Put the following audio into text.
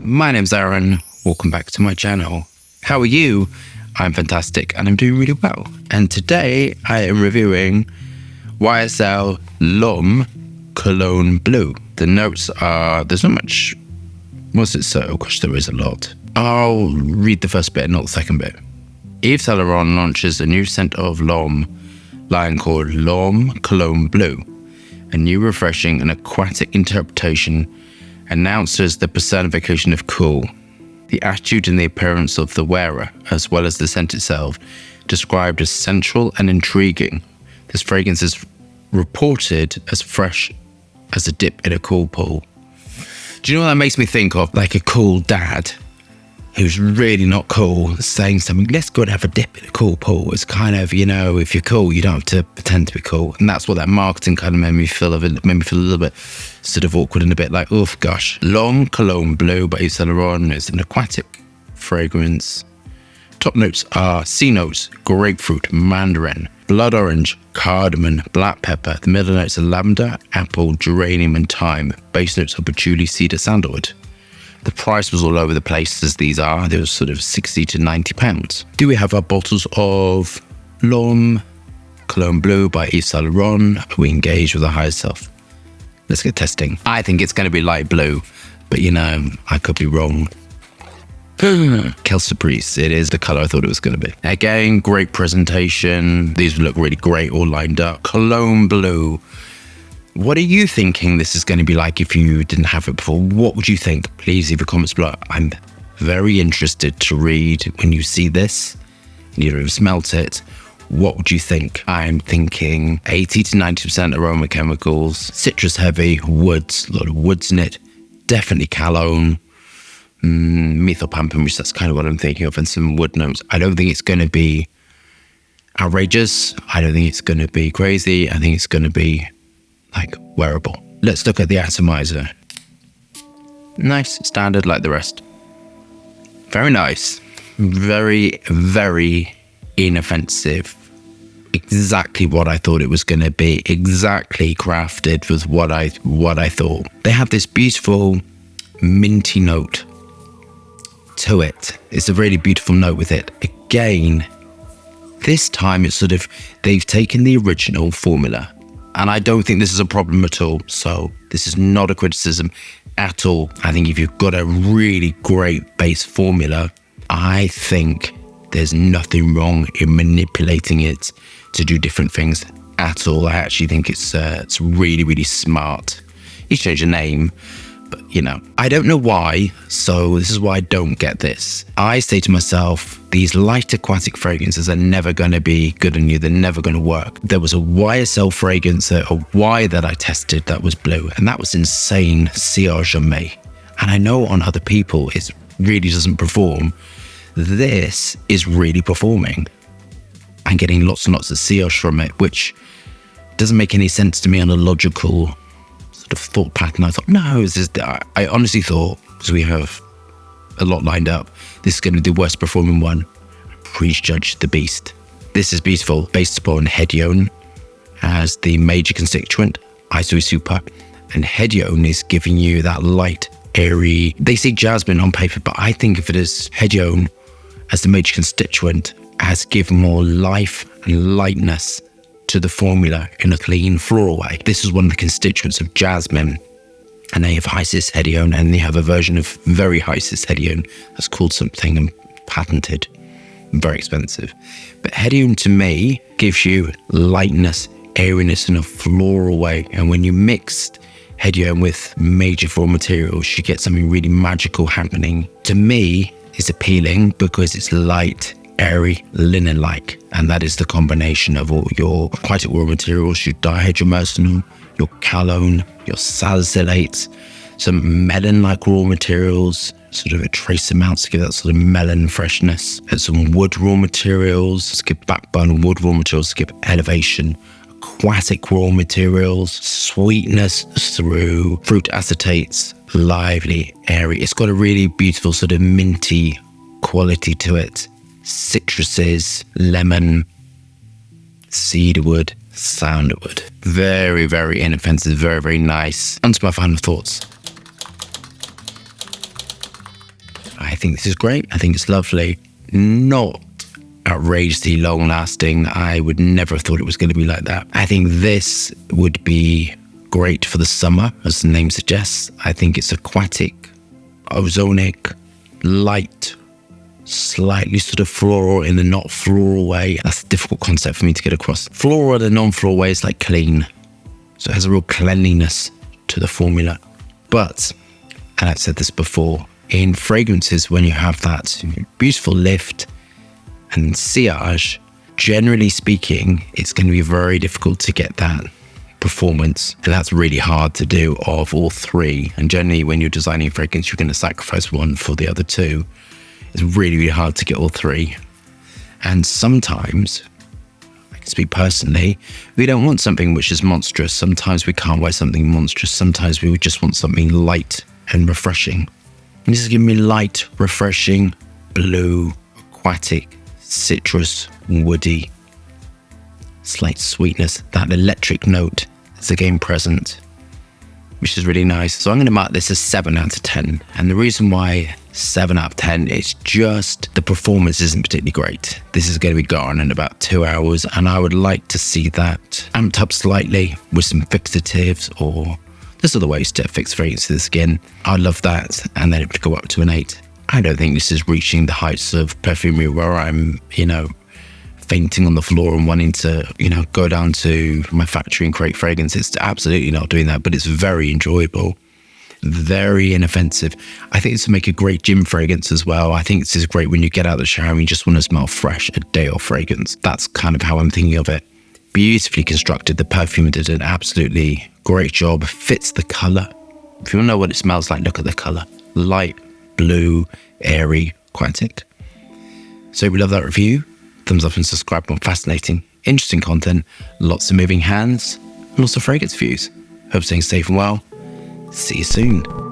My name's Aaron. Welcome back to my channel. How are you? I'm fantastic and I'm doing really well. And today I am reviewing YSL L'Homme Cologne Bleue. The notes are, there's not much, was it so? Gosh, there is a lot. I'll read the first bit, not the second bit. Yves Saint Laurent launches a new scent of L'Homme line called L'Homme Cologne Bleue. A new, refreshing and aquatic interpretation announces the personification of cool. The attitude and the appearance of the wearer, as well as the scent itself, described as sensual and intriguing. This fragrance is reported as fresh as a dip in a cool pool. Do you know what that makes me think of? Like a cool dad who's really not cool saying something, let's go and have a dip in a cool pool. It's kind of, you know, if you're cool, you don't have to pretend to be cool. And that's what that marketing kind of made me feel a little bit sort of awkward and a bit like, oof, gosh. L'Homme Cologne Bleue by Yves Saint Laurent is an aquatic fragrance. Top notes are C notes, grapefruit, mandarin, blood orange, cardamom, black pepper. The middle notes are lavender, apple, geranium, and thyme. Base notes are patchouli, cedar, sandalwood. The price was all over the place, as these are. They were sort of 60 to 90 pounds. Do we have our bottles of L'Homme Cologne Bleue by Yves Saint Laurent? We engage with the higher self. Let's get testing. I think it's going to be light blue, but you know, I could be wrong. Quelle surprise. It is the color I thought it was going to be. Again, great presentation. These look really great, all lined up. Cologne Bleue. What are you thinking this is going to be like if you didn't have it before? What would you think? Please leave a comments below. I'm very interested to read when you see this and you've smelt it. What would you think? I'm thinking 80 to 90% aroma chemicals, citrus heavy, woods, a lot of woods in it. Definitely cologne, methylpampin, which that's kind of what I'm thinking of, and some wood notes. I don't think it's going to be outrageous. I don't think it's going to be crazy. I think it's going to be like wearable. Let's look at the atomizer. Nice, standard like the rest. Very nice. Very, very inoffensive. Exactly what I thought it was going to be. Exactly crafted with what I thought. They have this beautiful minty note to it. It's a really beautiful note with it. Again, this time it's sort of, they've taken the original formula. And I don't think this is a problem at all. So this is not a criticism at all. I think if you've got a really great base formula, I think there's nothing wrong in manipulating it to do different things at all. I actually think it's really, really smart. You change the name, but you know, I don't know why. So this is why I don't get this. I say to myself, these light aquatic fragrances are never going to be good on you. They're never going to work. There was a YSL fragrance, a Y that I tested that was blue, and that was insane. Sillage jamais. And I know on other people it really doesn't perform. This is really performing. I'm getting lots and lots of sillage from it, which doesn't make any sense to me on a logical sort of thought pattern. I thought, no, I honestly thought, because we have a lot lined up, this is going to be the worst performing one. Prejudge the beast. This is beautiful, based upon hedione as the major constituent, iso super, and hedione is giving you that light, airy. They say jasmine on paper, but I think of it as hedione as the major constituent, has given more life and lightness to the formula in a clean floral way. This is one of the constituents of jasmine. And they have high cis hedione, and they have a version of very high cis hedione that's called something and patented, very expensive. But hedione to me gives you lightness, airiness in a floral way. And when you mix hedione with major floral materials, you get something really magical happening. To me, it's appealing because it's light, airy, linen-like. And that is the combination of all your aquatic raw materials, your dihydromercenol, your cologne, your salicylates, some melon-like raw materials, sort of a trace amounts to give that sort of melon freshness, and some wood raw materials to give backbone, and wood raw materials to give elevation, aquatic raw materials, sweetness through fruit acetates, lively, airy. It's got a really beautiful sort of minty quality to it. Citruses, lemon, cedarwood, sandalwood. Very, very inoffensive, very, very nice. On to my final thoughts. I think this is great. I think it's lovely. Not outrageously long lasting. I would never have thought it was going to be like that. I think this would be great for the summer, as the name suggests. I think it's aquatic, ozonic, light, slightly sort of floral in a not floral way. That's a difficult concept for me to get across. Floral in a non-floral way is like clean. So it has a real cleanliness to the formula. But, and I've said this before, in fragrances, when you have that beautiful lift and sillage, generally speaking, it's going to be very difficult to get that performance. And that's really hard to do of all three. And generally, when you're designing a fragrance, you're going to sacrifice one for the other two. It's really, really hard to get all three. And sometimes, I can speak personally, we don't want something which is monstrous. Sometimes we can't wear something monstrous. Sometimes we would just want something light and refreshing. And this is giving me light, refreshing, blue, aquatic, citrus, woody, slight sweetness. That electric note is again present, which is really nice. So I'm going to mark this as 7 out of 10. And the reason why 7 out of 10 is just the performance isn't particularly great. This is going to be gone in about 2 hours. And I would like to see that amped up slightly with some fixatives, or there's other ways to fix fragrance to the skin. I love that. And then it would go up to an 8. I don't think this is reaching the heights of Perfumer where I'm, fainting on the floor and wanting to, go down to my factory and create fragrance. It's absolutely not doing that, but it's very enjoyable, very inoffensive. I think this will make a great gym fragrance as well. I think this is great when you get out of the shower and you just want to smell fresh, a day off fragrance. That's kind of how I'm thinking of it. Beautifully constructed. The Perfumer did an absolutely great job. Fits the color. If you want to know what it smells like, look at the color. Light, blue, airy, aquatic. So we love that review. Thumbs up and subscribe. More fascinating, interesting content, lots of moving hands, and lots of fragrance views. Hope staying safe and well. See you soon.